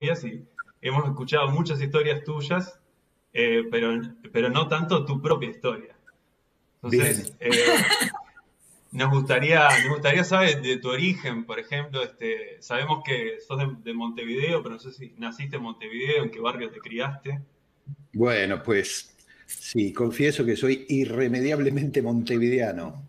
y hemos escuchado muchas historias tuyas, pero no tanto tu propia historia. Bien. Entonces, nos gustaría saber de tu origen, por ejemplo, sabemos que sos de Montevideo, pero no sé si naciste en Montevideo, en qué barrio te criaste. Bueno, pues sí, confieso que soy irremediablemente montevideano.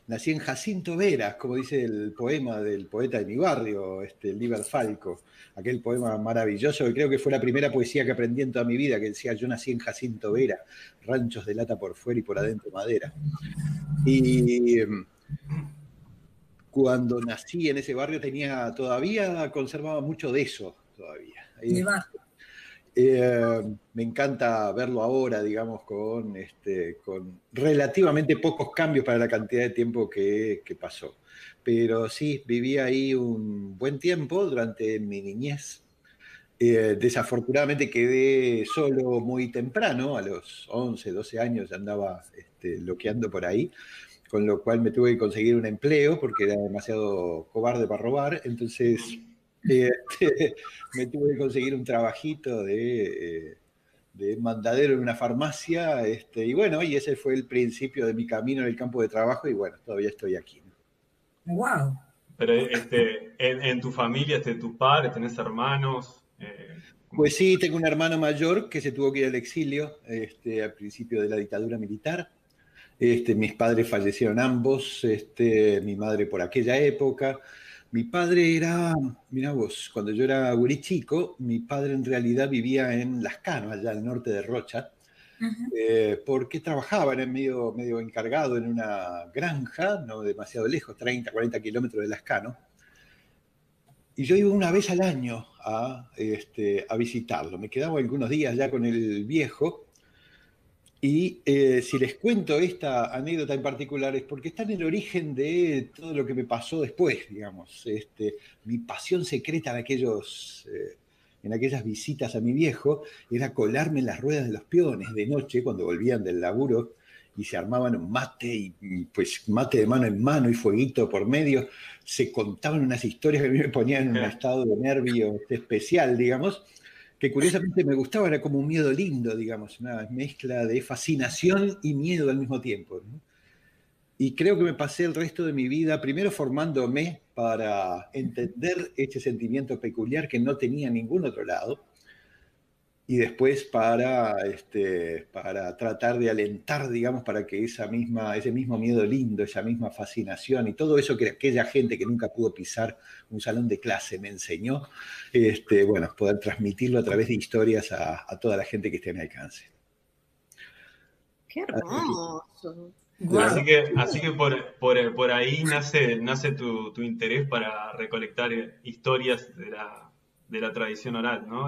Nací en Jacinto Veras, como dice el poema del poeta de mi barrio, Liber Falco, aquel poema maravilloso que creo que fue la primera poesía que aprendí en toda mi vida, que decía: yo nací en Jacinto Vera, ranchos de lata por fuera y por adentro madera. Y cuando nací en ese barrio todavía conservaba mucho de eso, todavía. De bar. Me encanta verlo ahora, digamos, con relativamente pocos cambios para la cantidad de tiempo que pasó. Pero sí, viví ahí un buen tiempo durante mi niñez. Desafortunadamente quedé solo muy temprano, a los 11, 12 años ya andaba loqueando por ahí, con lo cual me tuve que conseguir un empleo porque era demasiado cobarde para robar. Entonces me tuve que conseguir un trabajito de mandadero en una farmacia, y bueno, y ese fue el principio de mi camino en el campo de trabajo, y bueno, todavía estoy aquí, ¿no? Wow. Pero en tu familia, tus padres, tenés hermanos. Pues sí, tengo un hermano mayor que se tuvo que ir al exilio al principio de la dictadura militar. Mis padres fallecieron ambos, mi madre por aquella época. Mi padre era, mira vos, cuando yo era gurí chico, mi padre en realidad vivía en Las Canas, allá al norte de Rocha, porque trabajaba, era medio encargado en una granja, no demasiado lejos, 30, 40 kilómetros de Las Canas. Y yo iba una vez al año a visitarlo. Me quedaba algunos días ya con el viejo. Y si les cuento esta anécdota en particular es porque está en el origen de todo lo que me pasó después, digamos. Mi pasión secreta en aquellas visitas a mi viejo era colarme en las ruedas de los peones de noche cuando volvían del laburo y se armaban un mate, y pues mate de mano en mano y fueguito por medio. Se contaban unas historias que a mí me ponían en un estado de nervio especial, digamos, que curiosamente me gustaba, era como un miedo lindo, digamos, una mezcla de fascinación y miedo al mismo tiempo, ¿no? Y creo que me pasé el resto de mi vida primero formándome para entender este sentimiento peculiar que no tenía en ningún otro lado, y después para tratar de alentar, digamos, para que ese mismo miedo lindo, esa misma fascinación y todo eso que aquella gente que nunca pudo pisar un salón de clase me enseñó, bueno, poder transmitirlo a través de historias a toda la gente que esté a mi alcance. ¡Qué hermoso! Así Wow. que, por ahí nace tu interés para recolectar historias de la tradición oral, ¿no?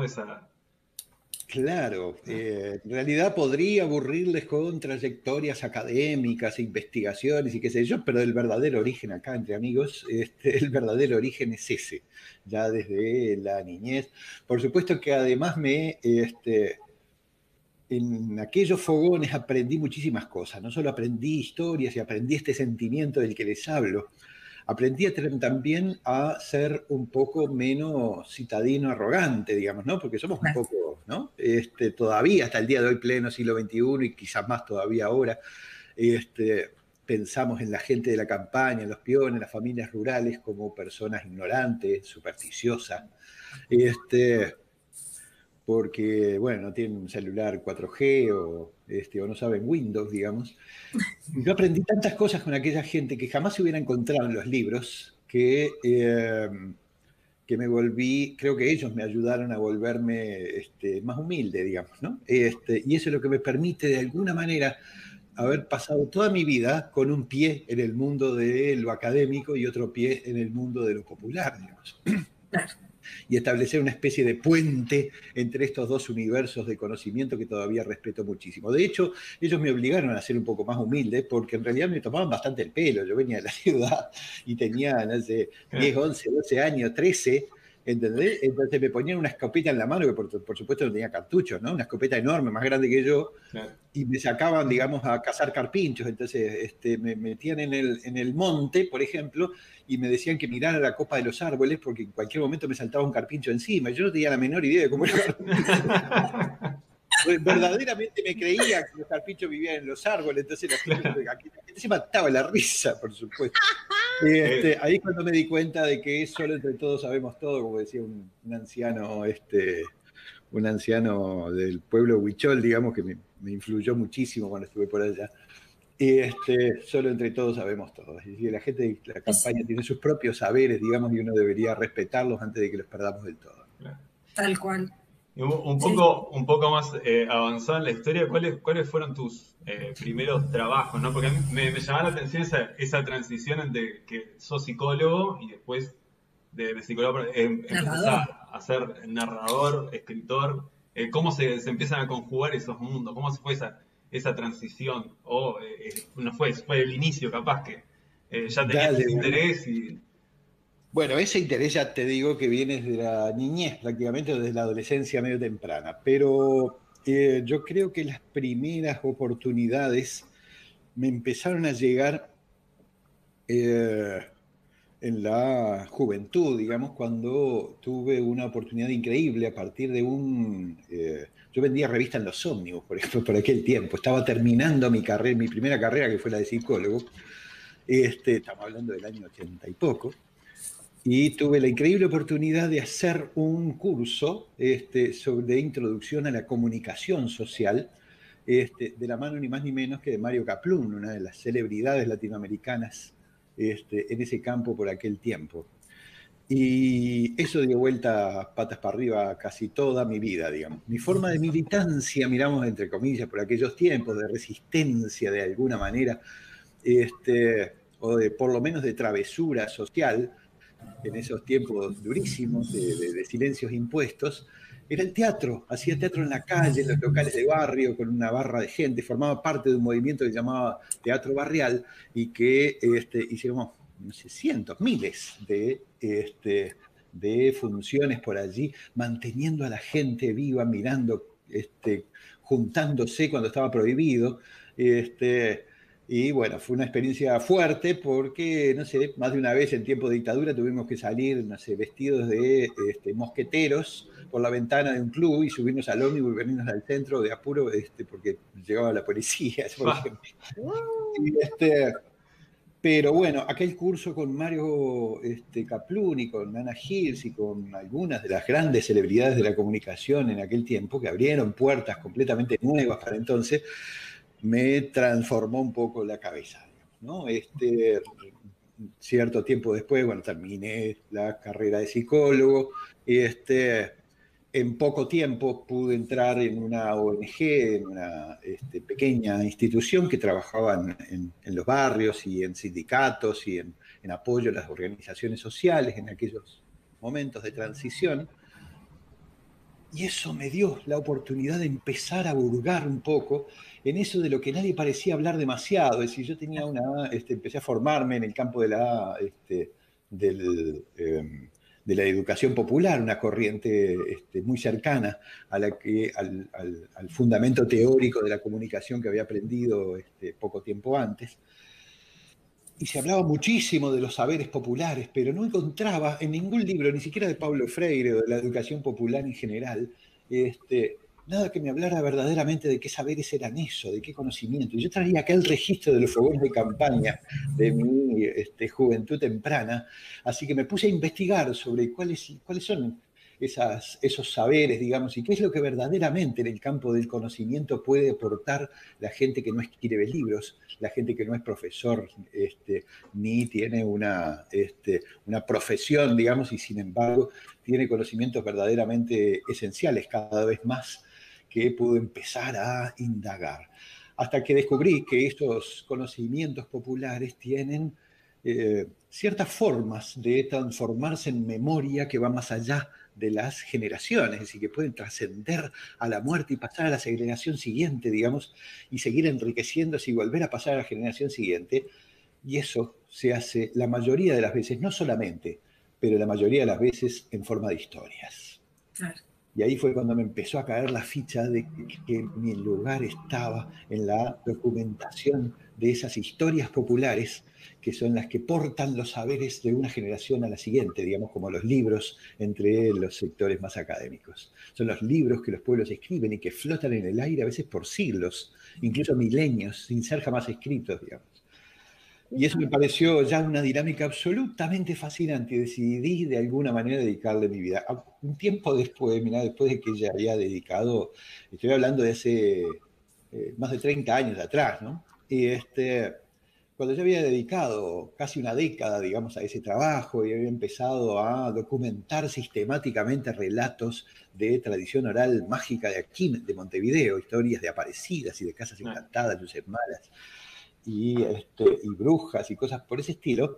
Claro, en realidad podría aburrirles con trayectorias académicas, investigaciones y qué sé yo, pero el verdadero origen acá entre amigos, el verdadero origen es ese, ya desde la niñez. Por supuesto que además en aquellos fogones aprendí muchísimas cosas, no solo aprendí historias y aprendí este sentimiento del que les hablo, aprendí también a ser un poco menos citadino arrogante, digamos, ¿no? Porque somos un poco, ¿no? Todavía hasta el día de hoy, pleno siglo XXI, y quizás más todavía ahora, pensamos en la gente de la campaña, en los peones, en las familias rurales, como personas ignorantes, supersticiosas, porque, bueno, no tienen un celular 4G o no saben Windows, digamos. Y yo aprendí tantas cosas con aquella gente que jamás se hubiera encontrado en los libros, que me volví, creo que ellos me ayudaron a volverme más humilde, digamos, ¿no? Y eso es lo que me permite, de alguna manera, haber pasado toda mi vida con un pie en el mundo de lo académico y otro pie en el mundo de lo popular, digamos. Claro. Y establecer una especie de puente entre estos dos universos de conocimiento que todavía respeto muchísimo. De hecho, ellos me obligaron a ser un poco más humilde porque en realidad me tomaban bastante el pelo. Yo venía de la ciudad y tenía, no sé, 10, 11, 12 años, 13, ¿entendés? Entonces me ponían una escopeta en la mano, que por supuesto no tenía cartuchos, ¿no? Una escopeta enorme, más grande que yo, Claro. y me sacaban, digamos, a cazar carpinchos. Entonces me metían en el monte, por ejemplo, y me decían que mirara la copa de los árboles, porque en cualquier momento me saltaba un carpincho encima. Yo no tenía la menor idea de cómo era carpincho. Verdaderamente me creía que los carpinchos vivían en los árboles, entonces la gente se mataba la risa, por supuesto. Ahí cuando me di cuenta de que solo entre todos sabemos todo, como decía un anciano, un anciano del pueblo Huichol, digamos, que me influyó muchísimo cuando estuve por allá. Y solo entre todos sabemos todo. Es decir, la gente de la campaña tiene sus propios saberes, digamos, y uno debería respetarlos antes de que los perdamos del todo. Claro. Tal cual. Un poco más avanzado en la historia, ¿cuáles fueron tus primeros trabajos, ¿no? Porque a mí me llamaba la atención esa transición entre que sos psicólogo y después de psicólogo empezás a ser narrador, escritor. ¿Cómo se empiezan a conjugar esos mundos? ¿Cómo se fue esa transición? ¿O no fue el inicio, capaz que ya tenías ese interés y... Bueno, ese interés ya te digo que viene desde la niñez, prácticamente desde la adolescencia medio temprana, pero yo creo que las primeras oportunidades me empezaron a llegar en la juventud, digamos, cuando tuve una oportunidad increíble a partir de yo vendía revistas en los ómnibus, por ejemplo, por aquel tiempo. Estaba terminando mi primera carrera, que fue la de psicólogo. Estamos hablando del año 80 y poco. Y tuve la increíble oportunidad de hacer un curso de introducción a la comunicación social, de la mano ni más ni menos que de Mario Kaplun, una de las celebridades latinoamericanas en ese campo por aquel tiempo. Y eso dio vuelta patas para arriba casi toda mi vida, digamos. Mi forma de militancia, miramos entre comillas, por aquellos tiempos, de resistencia de alguna manera, o de por lo menos de travesura social, en esos tiempos durísimos de silencios impuestos, era el teatro. Hacía teatro en la calle, en los locales de barrio, con una barra de gente. Formaba parte de un movimiento que se llamaba Teatro Barrial y que hicimos, no sé, cientos, miles de funciones por allí, manteniendo a la gente viva, mirando, juntándose cuando estaba prohibido. Y bueno, fue una experiencia fuerte porque, no sé, más de una vez en tiempo de dictadura tuvimos que salir, no sé, vestidos de mosqueteros por la ventana de un club y subirnos al ómnibus y venirnos al centro de apuro porque llegaba la policía, por ejemplo. Pero bueno, aquel curso con Mario Kaplun y con Nana Hills y con algunas de las grandes celebridades de la comunicación en aquel tiempo, que abrieron puertas completamente nuevas para entonces, me transformó un poco la cabeza, ¿no? Cierto tiempo después, bueno, terminé la carrera de psicólogo, en poco tiempo pude entrar en una ONG, en una pequeña institución que trabajaba en los barrios y en sindicatos y en apoyo a las organizaciones sociales en aquellos momentos de transición. Y eso me dio la oportunidad de empezar a hurgar un poco en eso de lo que nadie parecía hablar demasiado. Es decir, yo tenía empecé a formarme en el campo de la educación popular, una corriente muy cercana a al fundamento teórico de la comunicación que había aprendido poco tiempo antes. Y se hablaba muchísimo de los saberes populares, pero no encontraba en ningún libro, ni siquiera de Paulo Freire o de la educación popular en general, nada que me hablara verdaderamente de qué saberes eran eso, de qué conocimiento. Y yo traía aquel registro de los fogones de campaña de mi juventud temprana, así que me puse a investigar sobre cuáles son esos saberes, digamos, y qué es lo que verdaderamente en el campo del conocimiento puede aportar la gente que no escribe libros, la gente que no es profesor, ni tiene una profesión, digamos, y sin embargo tiene conocimientos verdaderamente esenciales cada vez más que puedo empezar a indagar. Hasta que descubrí que estos conocimientos populares tienen ciertas formas de transformarse en memoria que va más allá de las generaciones, es decir, que pueden trascender a la muerte y pasar a la generación siguiente, digamos, y seguir enriqueciéndose y volver a pasar a la generación siguiente. Y eso se hace la mayoría de las veces, no solamente pero la mayoría de las veces en forma de historias. Claro. Y ahí fue cuando me empezó a caer la ficha de que mi lugar estaba en la documentación de esas historias populares que son las que portan los saberes de una generación a la siguiente, digamos, como los libros entre los sectores más académicos. Son los libros que los pueblos escriben y que flotan en el aire a veces por siglos, incluso milenios, sin ser jamás escritos, digamos. Y eso me pareció ya una dinámica absolutamente fascinante y decidí de alguna manera dedicarle mi vida. Un tiempo después, mirá, después de que ya había dedicado, estoy hablando de hace más de 30 años atrás, ¿no? Y cuando yo había dedicado casi una década, digamos, a ese trabajo y había empezado a documentar sistemáticamente relatos de tradición oral mágica de aquí, de Montevideo, historias de aparecidas y de casas encantadas, luces malas, y brujas y cosas por ese estilo,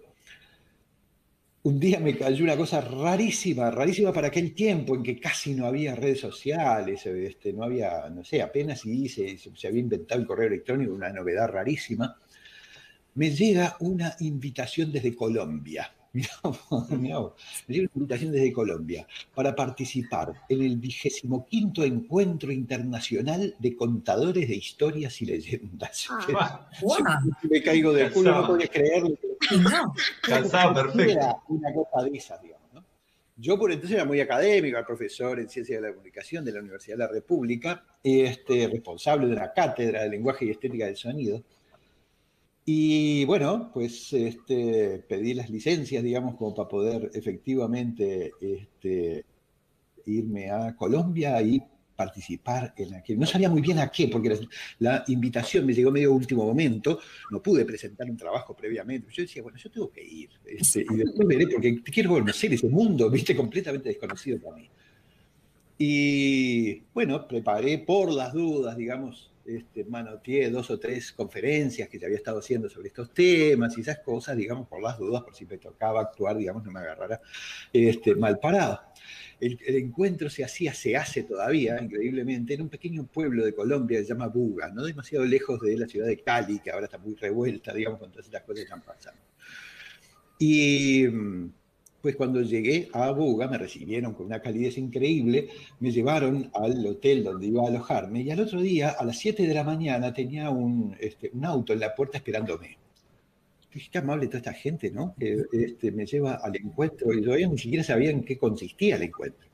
un día me cayó una cosa rarísima, rarísima para aquel tiempo en que casi no había redes sociales, no había, no sé, apenas se había inventado el correo electrónico, una novedad rarísima. Me llega una invitación desde Colombia. Mirá, me llega una invitación desde Colombia para participar en el 25º Encuentro Internacional de Contadores de Historias y Leyendas. Wow. Me caigo del culo, no podía creerlo. No. Calzado perfecto. Una cosa de esas, digamos, ¿no? Yo por entonces era muy académico, era profesor en Ciencias de la Comunicación de la Universidad de la República, responsable de la cátedra de Lenguaje y Estética del Sonido. Y bueno, pues pedí las licencias, digamos, como para poder efectivamente irme a Colombia y participar en aquel. No sabía muy bien a qué, porque la invitación me llegó medio último momento, no pude presentar un trabajo previamente. Yo decía, bueno, yo tengo que ir, y después veré, porque quiero conocer ese mundo, viste, completamente desconocido para mí. Y bueno, preparé por las dudas, digamos, manoteé 2 o 3 conferencias que ya había estado haciendo sobre estos temas y esas cosas, digamos, por las dudas, por si me tocaba actuar, digamos, no me agarrara mal parado. El encuentro se hace todavía, increíblemente, en un pequeño pueblo de Colombia que se llama Buga, no demasiado lejos de la ciudad de Cali, que ahora está muy revuelta, digamos, con todas estas cosas que están pasando. Y pues cuando llegué a Buga me recibieron con una calidez increíble, me llevaron al hotel donde iba a alojarme y al otro día, a las 7 de la mañana, tenía un auto en la puerta esperándome. Qué amable toda esta gente, ¿no? Que me lleva al encuentro y todavía ni siquiera sabía en qué consistía el encuentro.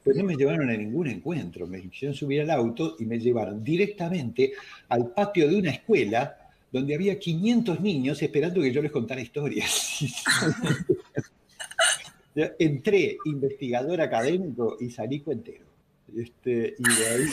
Pues no me llevaron a ningún encuentro, me hicieron subir al auto y me llevaron directamente al patio de una escuela donde había 500 niños esperando que yo les contara historias. Entré investigador académico y salí cuentero. Y de ahí,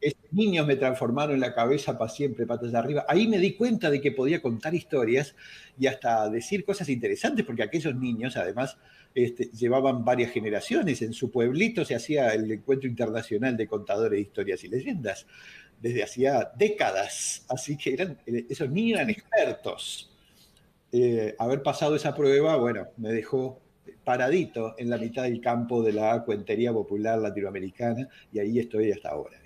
esos niños me transformaron la cabeza para siempre, patas arriba. Ahí me di cuenta de que podía contar historias y hasta decir cosas interesantes, porque aquellos niños, además, llevaban varias generaciones. En su pueblito se hacía el Encuentro Internacional de Contadores de Historias y Leyendas desde hacía décadas. Así que esos niños eran expertos. Haber pasado esa prueba, bueno, me dejó paradito en la mitad del campo de la cuentería popular latinoamericana y ahí estoy hasta ahora.